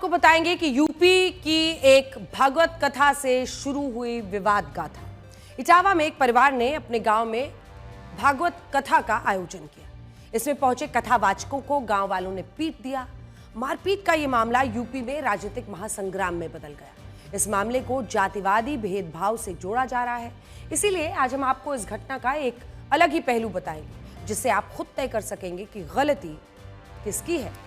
आपको बताएंगे कि यूपी की एक भागवत कथा से शुरू हुई विवाद गाथा। इटावा में एक परिवार ने अपने गांव में भागवत कथा का आयोजन किया। इसमें पहुंचे कथावाचकों को गांव वालों ने पीट दिया। मारपीट का यह मामला यूपी में राजनीतिक महासंग्राम में बदल गया। इस मामले को जातिवादी भेदभाव से जोड़ा जा रहा है। इसीलिए आज हम आपको इस घटना का एक अलग ही पहलू बताएंगे, जिससे आप खुद तय कर सकेंगे कि गलती किसकी है।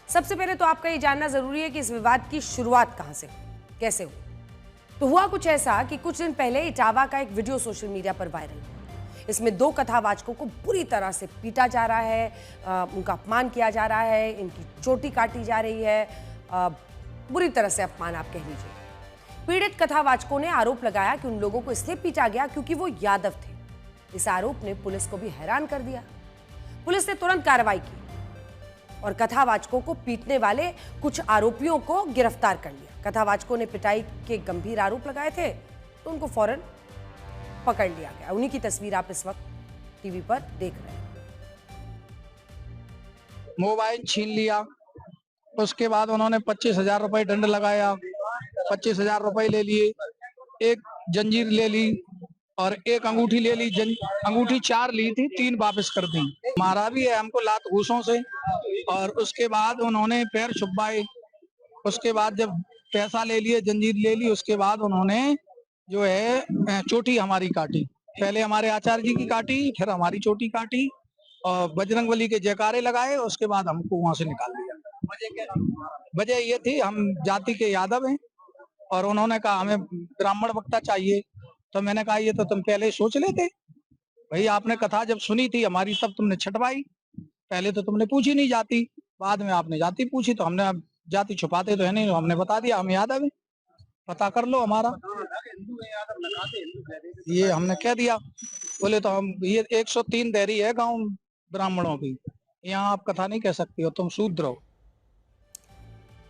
सबसे पहले तो आपका ये जानना जरूरी है कि इस विवाद की शुरुआत कहां से हुई, कैसे हुई। तो हुआ कुछ ऐसा कि कुछ दिन पहले इटावा का एक वीडियो सोशल मीडिया पर वायरल हुआ। इसमें दो कथावाचकों को बुरी तरह से पीटा जा रहा है, उनका अपमान किया जा रहा है, इनकी चोटी काटी जा रही है, बुरी तरह से अपमान आप कह लीजिए। पीड़ित कथावाचकों ने आरोप लगाया कि उन लोगों को इसलिए पीटा गया क्योंकि वो यादव थे। इस आरोप ने पुलिस को भी हैरान कर दिया। पुलिस ने तुरंत कार्रवाई की और कथावाचकों को पीटने वाले कुछ आरोपियों को गिरफ्तार कर लिया। कथावाचकों ने पिटाई के गंभीर आरोप लगाए थे तो उनको फौरन पकड़ लिया गया। उन्हीं की तस्वीर आप इस वक्त टीवी पर देख रहे हैं। मोबाइल छीन लिया, उसके बाद उन्होंने 25,000 रुपए दंड लगाया। 25,000 रुपए ले लिए, एक जंजीर ले ली और एक अंगूठी ले ली। अंगूठी 4 ली थी, 3 वापस कर दी। मारा भी है हमको लात घूसों से। और उसके बाद उन्होंने पैर छुपाए। उसके बाद जब पैसा ले लिए, जंजीर ले ली, उसके बाद उन्होंने जो है चोटी हमारी काटी। पहले हमारे आचार्य जी की काटी, फिर हमारी चोटी काटी और बजरंगबली के जयकारे लगाए। उसके बाद हमको वहां से निकाल दिया। वजह ये थी, हम जाति के यादव हैं और उन्होंने कहा हमें ब्राह्मण वक्ता चाहिए। तो मैंने कहा ये तो तुम पहले सोच लेते भाई, आपने कथा जब सुनी थी हमारी तब तुमने छटवाई। पहले तो तुमने पूछी नहीं जाति, बाद में आपने जाति पूछी। तो हमने, अब जाति छुपाते तो है नहीं, हमने बता दिया हम यादव हैं, पता कर लो हमारा। ये हमने कह दिया। बोले तो हम, ये 103 देरी है गांव ब्राह्मणों की, यहाँ आप कथा नहीं कह सकती हो, तुम शूद्र हो।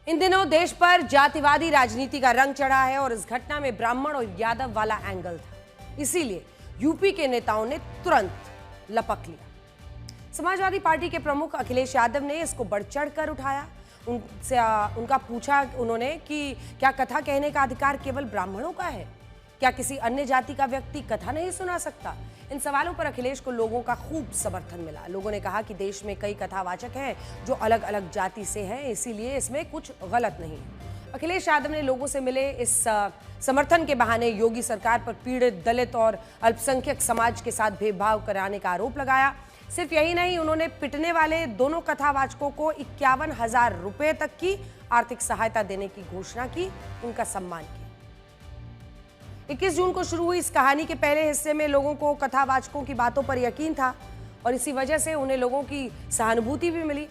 इन दिनों देश पर जातिवादी राजनीति का रंग चढ़ा है और इस घटना में ब्राह्मण और यादव वाला एंगल था। इसीलिए यूपी के नेताओं ने तुरंत लपक लिया। समाजवादी पार्टी के प्रमुख अखिलेश यादव ने इसको बढ़ चढ़ कर उठाया। उनसे उनका पूछा उन्होंने कि क्या कथा कहने का अधिकार केवल ब्राह्मणों का है? क्या किसी अन्य जाति का व्यक्ति कथा नहीं सुना सकता? इन सवालों पर अखिलेश को लोगों का खूब समर्थन मिला। लोगों ने कहा कि देश में कई कथावाचक हैं जो अलग अलग जाति से हैं, इसीलिए इसमें कुछ गलत नहीं है। अखिलेश यादव ने लोगों से मिले इस समर्थन के बहाने योगी सरकार पर पीड़ित दलित और अल्पसंख्यक समाज के साथ भेदभाव कराने का आरोप लगाया। सिर्फ यही नहीं, उन्होंने पिटने वाले दोनों कथावाचकों को 51,000 रुपए तक की आर्थिक सहायता देने की घोषणा की, उनका सम्मान किया। 21 जून को शुरू हुई इस कहानी के पहले हिस्से में लोगों को कथावाचकों की बातों पर यकीन था और इसी वजह से उन्हें लोगों की सहानुभूति भी मिली।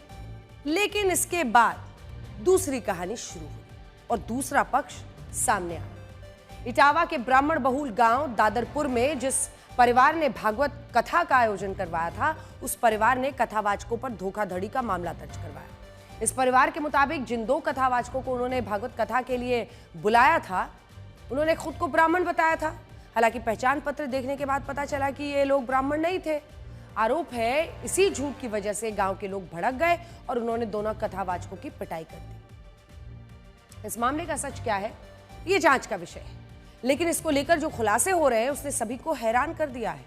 लेकिन इसके बाद दूसरी कहानी शुरू हुई और दूसरा पक्ष सामने आया। इटावा के ब्राह्मण बहुल गांव दादरपुर में जिस परिवार ने भागवत कथा का आयोजन करवाया था, उस परिवार ने कथावाचकों पर धोखाधड़ी का मामला दर्ज करवाया। इस परिवार के मुताबिक जिन दो कथावाचकों को उन्होंने भागवत कथा के लिए बुलाया था, उन्होंने खुद को ब्राह्मण बताया था। हालांकि पहचान पत्र देखने के बाद पता चला कि ये लोग ब्राह्मण नहीं थे। आरोप है इसी झूठ की वजह से गांव के लोग भड़क गए और उन्होंने दोनों कथावाचकों की पिटाई कर दी। इस मामले का सच क्या है, ये जांच का विषय है, लेकिन इसको लेकर जो खुलासे हो रहे हैं उसने सभी को हैरान कर दिया है।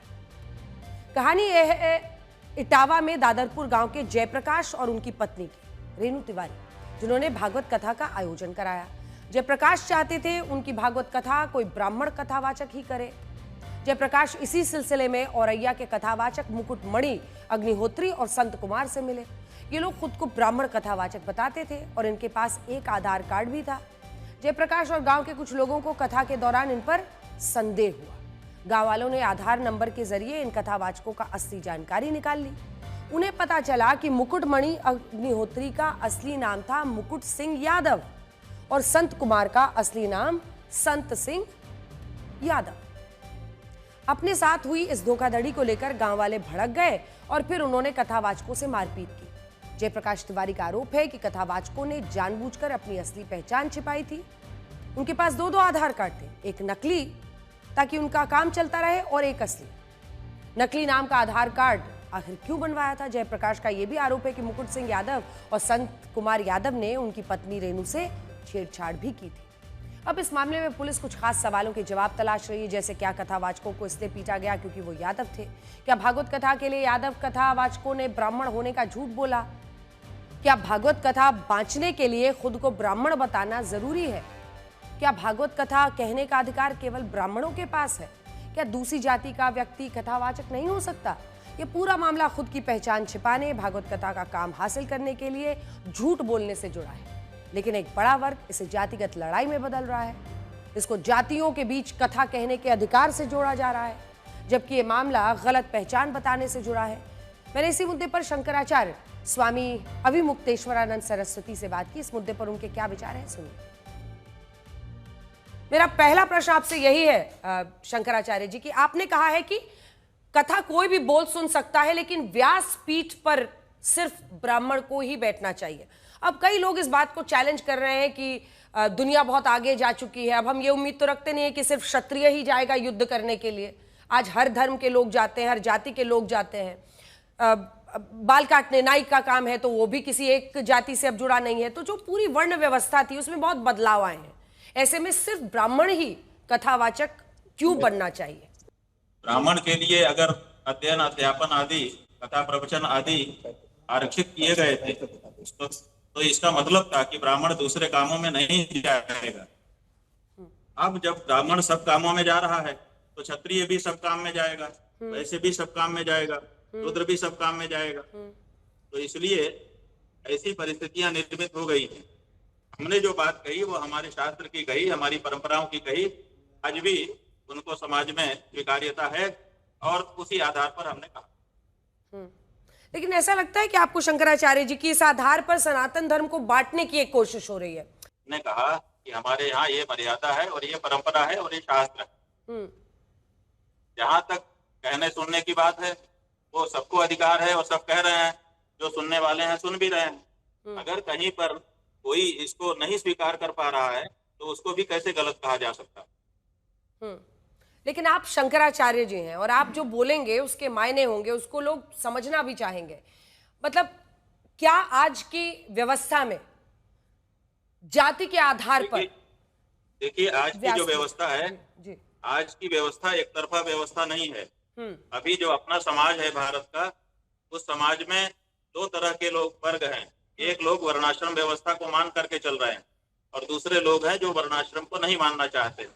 कहानी यह है इटावा में दादरपुर गांव के जयप्रकाश और उनकी पत्नी की रेणु तिवारी, जिन्होंने भागवत कथा का आयोजन कराया। जयप्रकाश चाहते थे उनकी भागवत कथा कोई ब्राह्मण कथावाचक ही करे। जयप्रकाश इसी सिलसिले में औरैया के कथावाचक मुकुटमणि अग्निहोत्री और संत कुमार से मिले। ये लोग खुद को ब्राह्मण कथावाचक बताते थे और इनके पास एक आधार कार्ड भी था। जयप्रकाश और गांव के कुछ लोगों को कथा के दौरान इन पर संदेह हुआ। गांव वालों ने आधार नंबर के जरिए इन कथावाचकों का असली जानकारी निकाल ली। उन्हें पता चला कि मुकुटमणि अग्निहोत्री का असली नाम था मुकुट सिंह यादव और संत कुमार का असली नाम संत सिंह यादव। अपने साथ हुई इस धोखाधड़ी को लेकर गांव वाले भड़क गए और फिर उन्होंने कथावाचकों से मारपीट की। जयप्रकाश तिवारी का आरोप है कि कथावाचकों ने जानबूझकर अपनी असली पहचान छिपाई थी। उनके पास दो आधार कार्ड थे, एक नकली ताकि उनका काम चलता रहे और एक असली। नकली नाम का आधार कार्ड आखिर क्यों बनवाया था? जयप्रकाश का यह भी आरोप है कि मुकुट सिंह यादव और संत कुमार यादव ने उनकी पत्नी रेणु से छेड़छाड़ भी की थी। अब इस मामले में पुलिस कुछ खास सवालों के जवाब तलाश रही है, जैसे क्या कथावाचकों को इसलिए पीटा गया क्योंकि वो यादव थे? क्या भागवत कथा के लिए यादव कथावाचकों ने ब्राह्मण होने का झूठ बोला? क्या भागवत कथा बांचने के लिए खुद को ब्राह्मण बताना जरूरी है? क्या भागवत कथा कहने का अधिकार केवल ब्राह्मणों के पास है? क्या दूसरी जाति का व्यक्ति कथावाचक नहीं हो सकता? ये पूरा मामला खुद की पहचान छिपाने, भागवत कथा का काम हासिल करने के लिए झूठ बोलने से जुड़ा है। लेकिन एक बड़ा वर्ग इसे जातिगत लड़ाई में बदल रहा है। इसको जातियों के बीच कथा कहने के अधिकार से जोड़ा जा रहा है, जबकि ये मामला गलत पहचान बताने से जुड़ा है। मैंने इसी मुद्दे पर शंकराचार्य स्वामी अविमुक्तेश्वरानंद सरस्वती से बात की। इस मुद्दे पर उनके क्या विचार हैं, सुनिए। मेरा पहला प्रश्न आपसे यही है शंकराचार्य जी, कि आपने कहा है कि कथा कोई भी बोल सुन सकता है, लेकिन व्यास पीठ पर सिर्फ ब्राह्मण को ही बैठना चाहिए। अब कई लोग इस बात को चैलेंज कर रहे हैं कि दुनिया बहुत आगे जा चुकी है, अब हम ये उम्मीद तो रखते नहीं है कि सिर्फ क्षत्रिय ही जाएगा युद्ध करने के लिए। आज हर धर्म के लोग जाते हैं, हर जाति के लोग जाते हैं। बाल काटने नाई का काम है तो वो भी किसी एक जाति से अब जुड़ा नहीं है। तो जो पूरी वर्ण व्यवस्था थी उसमें बहुत बदलाव आए हैं। ऐसे में सिर्फ ब्राह्मण ही कथावाचक क्यों बनना चाहिए? ब्राह्मण के लिए अगर अध्ययन अध्यापन आदि कथा प्रवचन आदि आरक्षित किए गए थे तो इसका मतलब था कि ब्राह्मण दूसरे कामों में नहीं जाएगा। अब जब ब्राह्मण सब कामों में जा रहा है तो क्षत्रिय भी सब काम में जाएगा, वैश्य भी सब काम में जाएगा, शूद्र भी सब काम में जाएगा। तो इसलिए ऐसी परिस्थितियां निर्मित हो गई हैं। हमने जो बात कही वो हमारे शास्त्र की कही, हमारी परंपराओं की कही, आज भी उनको समाज में स्वीकार्यता है और उसी आधार पर हमने कहा। लेकिन ऐसा लगता है कि आपको शंकराचार्य जी की इस आधार पर सनातन धर्म को बांटने की एक कोशिश हो रही है। ने कहा कि हमारे यहाँ ये मर्यादा है और ये परंपरा है और ये शास्त्र है। जहां तक कहने सुनने की बात है वो सबको अधिकार है और सब कह रहे हैं, जो सुनने वाले हैं सुन भी रहे हैं। अगर कहीं पर कोई इसको नहीं स्वीकार कर पा रहा है तो उसको भी कैसे गलत कहा जा सकता? लेकिन आप शंकराचार्य जी हैं और आप जो बोलेंगे उसके मायने होंगे, उसको लोग समझना भी चाहेंगे। मतलब क्या आज की व्यवस्था में जाति के आधार पर, देखिए आज की जो व्यवस्था है जी, आज की व्यवस्था एक तरफा व्यवस्था नहीं है। अभी जो अपना समाज है भारत का, उस समाज में दो तरह के लोग वर्ग हैं। एक लोग वर्णाश्रम व्यवस्था को मान करके चल रहे हैं और दूसरे लोग हैं जो वर्णाश्रम को नहीं मानना चाहते।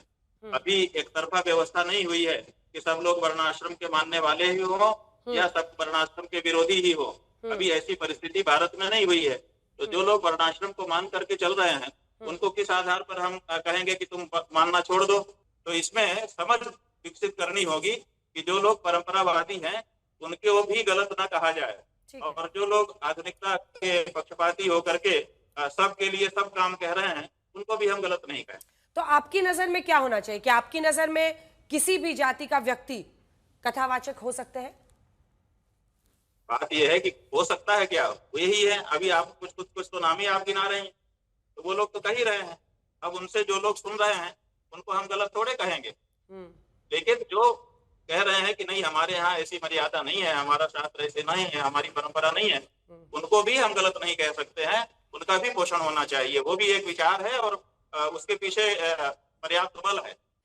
अभी एक तरफा व्यवस्था नहीं हुई है कि सब लोग वर्णाश्रम के मानने वाले ही हो या सब वर्णाश्रम के विरोधी ही हो। अभी ऐसी परिस्थिति भारत में नहीं हुई है। तो जो लोग वर्णाश्रम को मान करके चल रहे हैं उनको किस आधार पर हम कहेंगे कि तुम मानना छोड़ दो? तो इसमें समझ विकसित करनी होगी कि जो लोग परंपरावादी हैं उनको भी गलत ना कहा जाए और जो लोग आधुनिकता के पक्षपाती होकर के सबके लिए सब काम कह रहे हैं उनको भी हम गलत नहीं कहें। तो आपकी नजर में क्या होना चाहिए? क्या आपकी नजर में किसी भी जाति का व्यक्ति कथावाचक हो सकते हैं? बात यह है कि हो सकता है क्या, यही है। अभी आप कुछ तो नाम ही आप गिना रहे हैं, तो वो लोग तो कह ही रहे हैं। अब उनसे जो लोग सुन रहे हैं उनको हम गलत थोड़े कहेंगे। लेकिन जो कह रहे हैं कि नहीं हमारे यहाँ ऐसी मर्यादा नहीं है, हमारा शास्त्र ऐसे नहीं है, हमारी परंपरा नहीं है, उनको भी हम गलत नहीं कह सकते हैं। उनका भी पोषण होना चाहिए, वो भी एक विचार है और उसके पीछे पर्याप्त बल है।